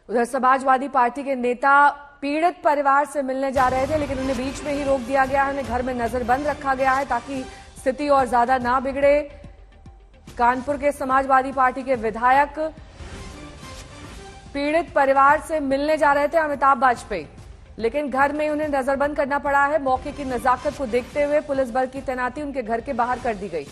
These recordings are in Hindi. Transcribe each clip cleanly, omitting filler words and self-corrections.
उधर समाजवादी पार्टी के नेता पीड़ित परिवार से मिलने जा रहे थे, लेकिन उन्हें बीच में ही रोक दिया गया है। उन्हें घर में नजरबंद रखा गया है ताकि स्थिति और ज्यादा ना बिगड़े। कानपुर के समाजवादी पार्टी के विधायक पीड़ित परिवार से मिलने जा रहे थे अमिताभ वाजपेयी, लेकिन घर में उन्हें नजरबंद करना पड़ा है। मौके की नजाकत को देखते हुए पुलिस बल की तैनाती उनके घर के बाहर कर दी गई।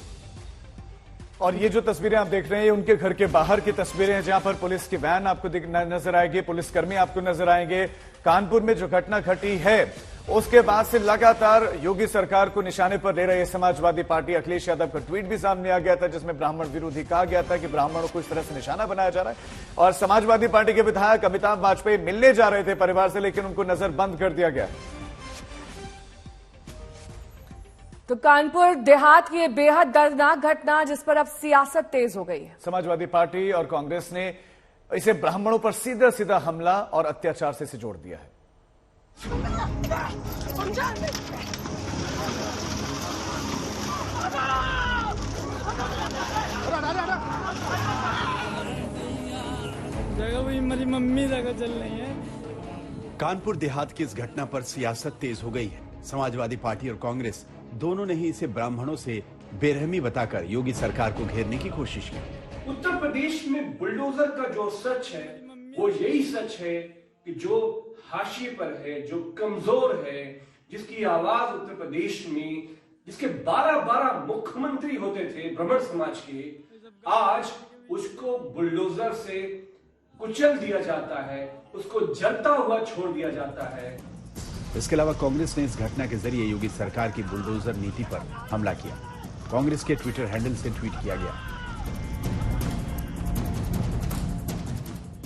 और ये जो तस्वीरें आप देख रहे हैं, ये उनके घर के बाहर की तस्वीरें हैं, जहां पर पुलिस की वैन आपको नजर आएगी, पुलिसकर्मी आपको नजर आएंगे। कानपुर में जो घटना घटी है उसके बाद से लगातार योगी सरकार को निशाने पर ले रही समाजवादी पार्टी। अखिलेश यादव का ट्वीट भी सामने आ गया था, जिसमें ब्राह्मण विरोधी कहा गया था कि ब्राह्मणों को इस तरह से निशाना बनाया जा रहा है। और समाजवादी पार्टी के विधायक अमिताभ वाजपेयी मिलने जा रहे थे परिवार से, लेकिन उनको नजरबंद कर दिया गया। तो कानपुर देहात की बेहद दर्दनाक घटना, जिस पर अब सियासत तेज हो गई है। समाजवादी पार्टी और कांग्रेस ने इसे ब्राह्मणों पर सीधा सीधा हमला और अत्याचार से जोड़ दिया है। मेरी मम्मी जगह चल रही है। कानपुर देहात की इस घटना पर सियासत तेज हो गई है। समाजवादी पार्टी और कांग्रेस दोनों ने ही इसे ब्राह्मणों से बेरहमी बताकर योगी सरकार को घेरने की कोशिश की। उत्तर प्रदेश में बुलडोजर का जो सच है वो यही सच है कि जो हाशिए पर है, जो कमजोर है, जिसकी आवाज उत्तर प्रदेश में, जिसके 12 मुख्यमंत्री होते थे ब्राह्मण समाज के, आज उसको बुलडोजर से कुचल दिया जाता है, उसको जलता हुआ छोड़ दिया जाता है। इसके अलावा कांग्रेस ने इस घटना के जरिए योगी सरकार की बुलडोजर नीति पर हमला किया। कांग्रेस के ट्विटर हैंडल से ट्वीट किया गया,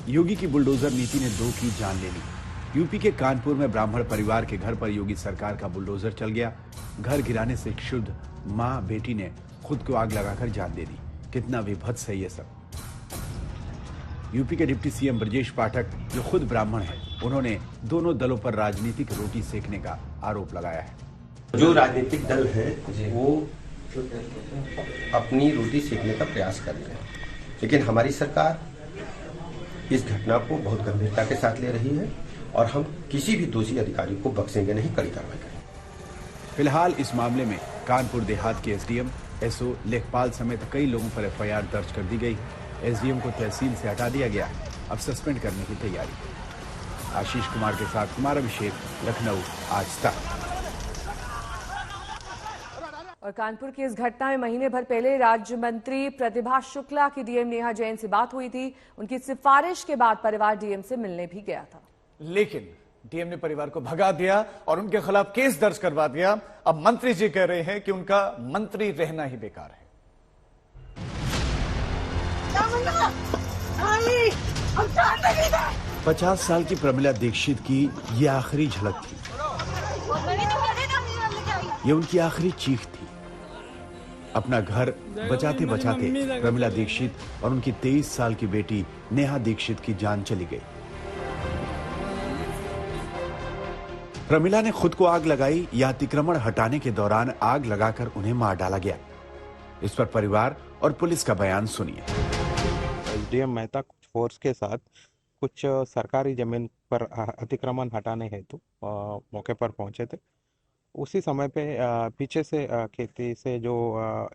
योगी की बुलडोजर नीति ने 2 की जान ले ली। यूपी के कानपुर में ब्राह्मण परिवार के घर पर योगी सरकार का बुलडोजर चल गया। घर गिराने से क्षुब्ध मां बेटी ने खुद को आग लगाकर जान दे दी। कितना विभत्स है ये सब। यूपी के डिप्टी सीएम ब्रजेश पाठक, जो खुद ब्राह्मण है, उन्होंने दोनों दलों पर राजनीतिक रोटी सेकने का आरोप लगाया है। जो राजनीतिक दल है वो अपनी रोटी सेकने का प्रयास कर रहे हैं, लेकिन हमारी सरकार इस घटना को बहुत गंभीरता के साथ ले रही है और हम किसी भी दोषी अधिकारी को बख्शेंगे नहीं, कड़ी कार्रवाई करेंगे। फिलहाल इस मामले में कानपुर देहात के एसडीएम, एसओ, लेखपाल समेत कई लोगों पर एफआईआर दर्ज कर दी गई। एसडीएम को तहसील से हटा दिया गया। अब सस्पेंड करने की तैयारी। आशीष कुमार के साथ कुमार अभिषेक, लखनऊ, आज तक। और कानपुर की इस घटना में महीने भर पहले राज्य मंत्री प्रतिभा शुक्ला की डीएम नेहा जैन से बात हुई थी। उनकी सिफारिश के बाद परिवार डीएम से मिलने भी गया था, लेकिन डीएम ने परिवार को भगा दिया और उनके खिलाफ केस दर्ज करवा दिया। अब मंत्री जी कह रहे हैं कि उनका मंत्री रहना ही बेकार है। 50 साल की प्रमिला दीक्षित की ये आखिरी झलक थी। ये उनकी आखिरी चीख थी। अपना घर बचाते बचाते प्रमिला दीक्षित और उनकी 23 साल की बेटी नेहा दीक्षित की जान चली गई। प्रमिला ने खुद को आग लगाई या अतिक्रमण हटाने के दौरान आग लगाकर उन्हें मार डाला गया। इस पर परिवार और पुलिस का बयान सुनिए। एसडीएम मेहता कुछ फोर्स के साथ कुछ सरकारी जमीन पर अतिक्रमण हटाने हेतु मौके पर पहुंचे थे। उसी समय पे पीछे से खेती से जो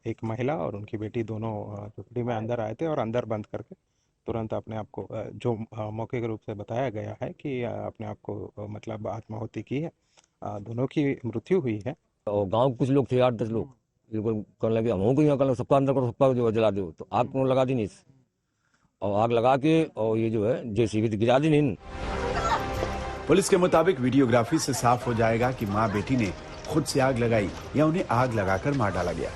एक महिला और उनकी बेटी दोनों झुपड़ी में अंदर आए थे और अंदर बंद करके तुरंत अपने आप को, जो मौके के रूप से बताया गया है कि अपने आप को मतलब आत्माहुति की है। दोनों की मृत्यु हुई है। और गांव के कुछ लोग थे, 8-10 लोग, करने लगे हम को यहाँ कर सबका अंदर करो, सबका जो जला दो, तो आग को लगा दी नहीं और आग लगा के और ये जो है जेसीबी गिरा दी नहीं। पुलिस के मुताबिक वीडियोग्राफी से साफ हो जाएगा कि मां बेटी ने खुद से आग लगाई या उन्हें आग लगाकर मार डाला गया।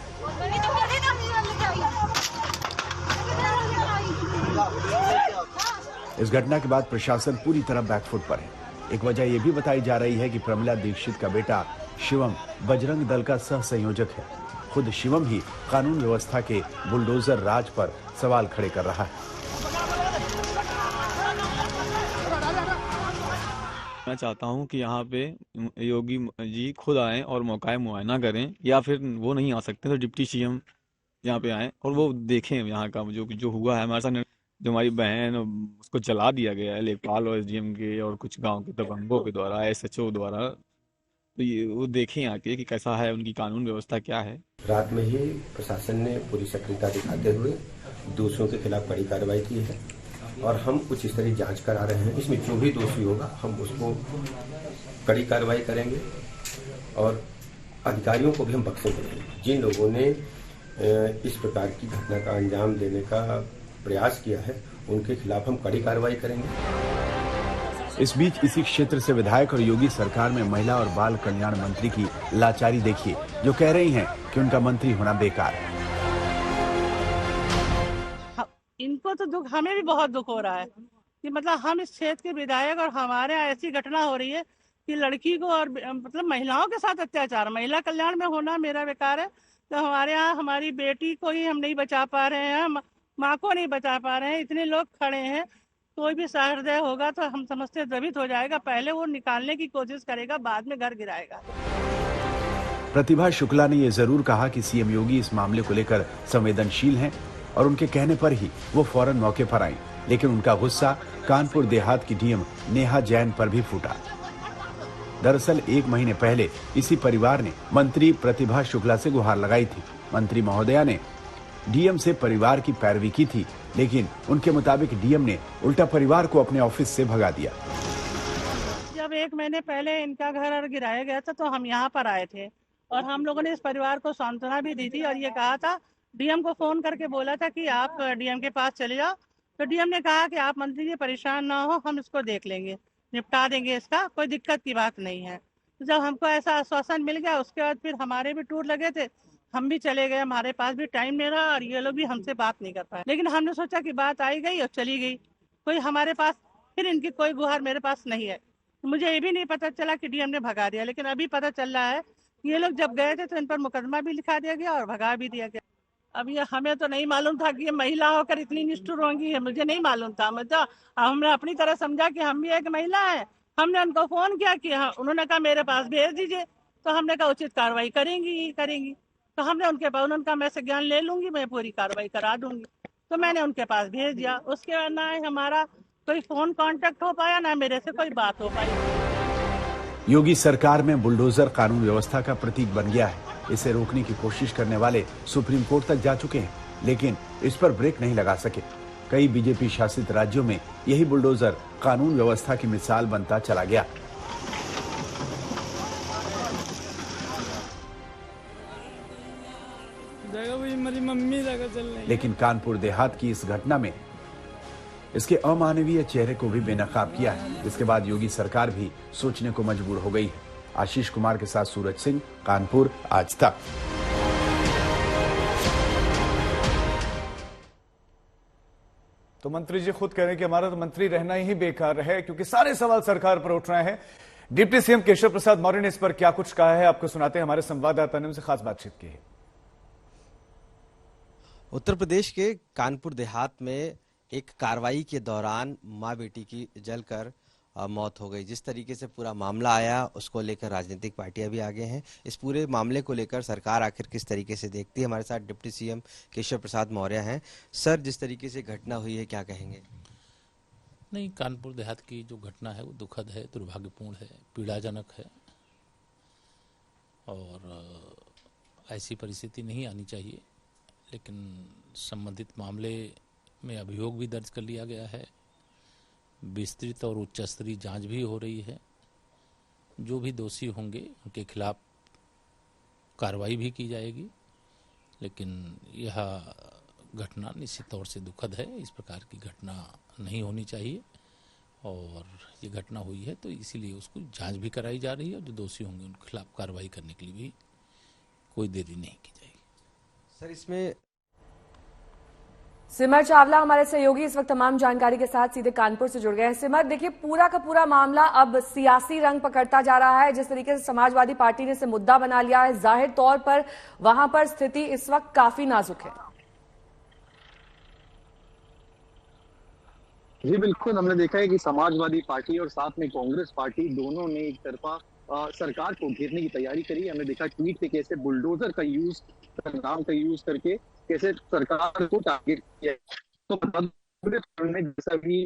इस घटना के बाद प्रशासन पूरी तरह बैकफुट पर है। एक वजह यह भी बताई जा रही है कि प्रमिला दीक्षित का बेटा शिवम बजरंग दल का सह संयोजक है। खुद शिवम ही कानून व्यवस्था के बुलडोजर राज पर सवाल खड़े कर रहा है। मैं चाहता हूं कि यहाँ पे योगी जी खुद आए और मौका मुआयना करें, या फिर वो नहीं आ सकते तो डिप्टी सीएम यहाँ पे आए और वो देखें यहाँ का जो हुआ है हमारे साथ। जो हमारी बहन उसको जला दिया गया है लेखपाल और एसडीएम के और कुछ गांव के दबंगों के द्वारा, एसएचओ द्वारा। तो ये वो देखें आके कि कैसा है, उनकी कानून व्यवस्था क्या है। रात में ही प्रशासन ने पूरी सक्रियता दिखाते हुए दोषियों के खिलाफ कड़ी कार्रवाई की है और हम उच्च स्तरीय जांच करा रहे हैं। इसमें जो भी दोषी होगा हम उसको कड़ी कार्रवाई करेंगे और अधिकारियों को भी हम बख्शेंगे नहीं। जिन लोगों ने इस प्रकार की घटना का अंजाम देने का प्रयास किया है उनके खिलाफ हम कड़ी कार्रवाई करेंगे। इस बीच इसी क्षेत्र से विधायक और योगी सरकार में महिला और बाल कल्याण मंत्री की लाचारी देखिए, जो कह रही हैं कि उनका मंत्री होना बेकार है। इनको तो दुख, हमें भी बहुत दुख हो रहा है कि मतलब हम इस क्षेत्र के विधायक और हमारे यहाँ ऐसी घटना हो रही है कि लड़की को और मतलब महिलाओं के साथ अत्याचार, महिला कल्याण में होना मेरा बेकार है। तो हमारे यहाँ हमारी बेटी को ही हम नहीं बचा पा रहे हैं, माँ को नहीं बचा पा रहे हैं। इतने लोग खड़े हैं, कोई भी सहृदय होगा तो हम समझते द्रवित हो जाएगा। पहले वो निकालने की कोशिश करेगा, बाद में घर गिराएगा। प्रतिभा शुक्ला ने यह जरूर कहा कि सीएम योगी इस मामले को लेकर संवेदनशील हैं और उनके कहने पर ही वो फौरन मौके पर आई, लेकिन उनका गुस्सा कानपुर देहात की डीएम नेहा जैन पर भी फूटा। दरअसल 1 महीने पहले इसी परिवार ने मंत्री प्रतिभा शुक्ला से गुहार लगाई थी। मंत्री महोदया ने डीएम से परिवार की पैरवी की थी, लेकिन उनके मुताबिक डीएम ने उल्टा परिवार को अपने ऑफिस से भगा दिया। जब 1 महीने पहले इनका घर गिराया गया था तो हम यहाँ पर आए थे और हम लोगों ने इस परिवार को सांत्वना भी दी थी और ये कहा था, डीएम को फोन करके बोला था कि आप डीएम के पास चले जाओ। तो डीएम ने कहा कि आप मंत्री जी परेशान ना हो, हम इसको देख लेंगे, निपटा देंगे, इसका कोई दिक्कत की बात नहीं है। तो जब हमको ऐसा आश्वासन मिल गया उसके बाद फिर हमारे भी टूर लगे थे, हम भी चले गए, हमारे पास भी टाइम नहीं रहा और ये लोग भी हमसे बात नहीं कर पाए। लेकिन हमने सोचा कि बात आई गई और चली गई, कोई हमारे पास फिर इनकी कोई गुहार मेरे पास नहीं है। मुझे ये भी नहीं पता चला कि डीएम ने भगा दिया, लेकिन अभी पता चल रहा है ये लोग जब गए थे तो इन पर मुकदमा भी लिखा दिया गया और भगा भी दिया गया। अब ये हमें तो नहीं मालूम था कि ये महिला होकर इतनी निष्ठुर होंगी, मुझे नहीं मालूम था। मतलब हमने अपनी तरह समझा कि हम भी एक महिला है। हमने उनको फोन किया कि हाँ, उन्होंने कहा मेरे पास भेज दीजिए, तो हमने कहा उचित कार्रवाई करेंगी। तो हमने उनके पास, उनका मैं संज्ञान ले लूंगी, मैं पूरी कार्रवाई करा दूंगी। तो मैंने उनके पास भेज दिया। उसके बाद ना हमारा कोई फोन कांटेक्ट हो पाया, ना मेरे से कोई बात हो पाई। योगी सरकार में बुलडोजर कानून व्यवस्था का प्रतीक बन गया है। इसे रोकने की कोशिश करने वाले सुप्रीम कोर्ट तक जा चुके हैं, लेकिन इस पर ब्रेक नहीं लगा सके। कई बीजेपी शासित राज्यों में यही बुलडोजर कानून व्यवस्था की मिसाल बनता चला गया। लेकिन कानपुर देहात की इस घटना में इसके अमानवीय चेहरे को भी बेनकाब किया है, जिसके बाद योगी सरकार भी सोचने को मजबूर हो गई है। आशीष कुमार के साथ सूरज सिंह, कानपुर, आज तक। तो मंत्री जी खुद कह रहे हैं कि हमारा तो मंत्री रहना ही बेकार है, क्योंकि सारे सवाल सरकार पर उठ रहे हैं। डिप्टी सीएम केशव प्रसाद मौर्य ने इस पर क्या कुछ कहा है, आपको सुनाते हैं। हमारे संवाददाता ने उनसे खास बातचीत की है। उत्तर प्रदेश के कानपुर देहात में एक कार्रवाई के दौरान मां बेटी की जलकर मौत हो गई। जिस तरीके से पूरा मामला आया उसको लेकर राजनीतिक पार्टियां भी आगे हैं। इस पूरे मामले को लेकर सरकार आखिर किस तरीके से देखती है, हमारे साथ डिप्टी सीएम केशव प्रसाद मौर्य हैं। सर, जिस तरीके से घटना हुई है, क्या कहेंगे? नहीं, कानपुर देहात की जो घटना है वो दुखद है, दुर्भाग्यपूर्ण है, पीड़ाजनक है और ऐसी परिस्थिति नहीं आनी चाहिए। लेकिन संबंधित मामले में अभियोग भी दर्ज कर लिया गया है, विस्तृत और उच्च स्तरीय जांच भी हो रही है। जो भी दोषी होंगे उनके खिलाफ कार्रवाई भी की जाएगी। लेकिन यह घटना निश्चित तौर से दुखद है, इस प्रकार की घटना नहीं होनी चाहिए और ये घटना हुई है तो इसीलिए उसको जांच भी कराई जा रही है और जो दोषी होंगे उनके खिलाफ कार्रवाई करने के लिए भी कोई देरी नहीं की जाएगी। सर, इसमें सिमर चावला हमारे सहयोगी इस वक्त तमाम जानकारी के साथ सीधे कानपुर से जुड़ गए हैं। सिमर, देखिए पूरा का पूरा मामला अब सियासी रंग पकड़ता जा रहा है। जिस तरीके से समाजवादी पार्टी ने इसे मुद्दा बना लिया है, जाहिर तौर पर वहां पर स्थिति इस वक्त काफी नाजुक है। जी बिल्कुल, हमने देखा है कि समाजवादी पार्टी और साथ में कांग्रेस पार्टी दोनों ने एक तरफा सरकार को घेरने की तैयारी करी। हमने देखा ट्वीट पे कैसे बुलडोजर का नाम का यूज करके कैसे सरकार को टारगेट किया। तो में जैसा भी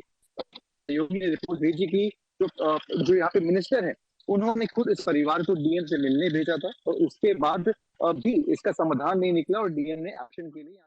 योगी ने रिपोर्ट भेजी कि जो यहाँ पे मिनिस्टर है उन्होंने खुद इस परिवार को डीएम से मिलने भेजा था और उसके बाद भी इसका समाधान नहीं निकला और डीएम ने एक्शन के लिए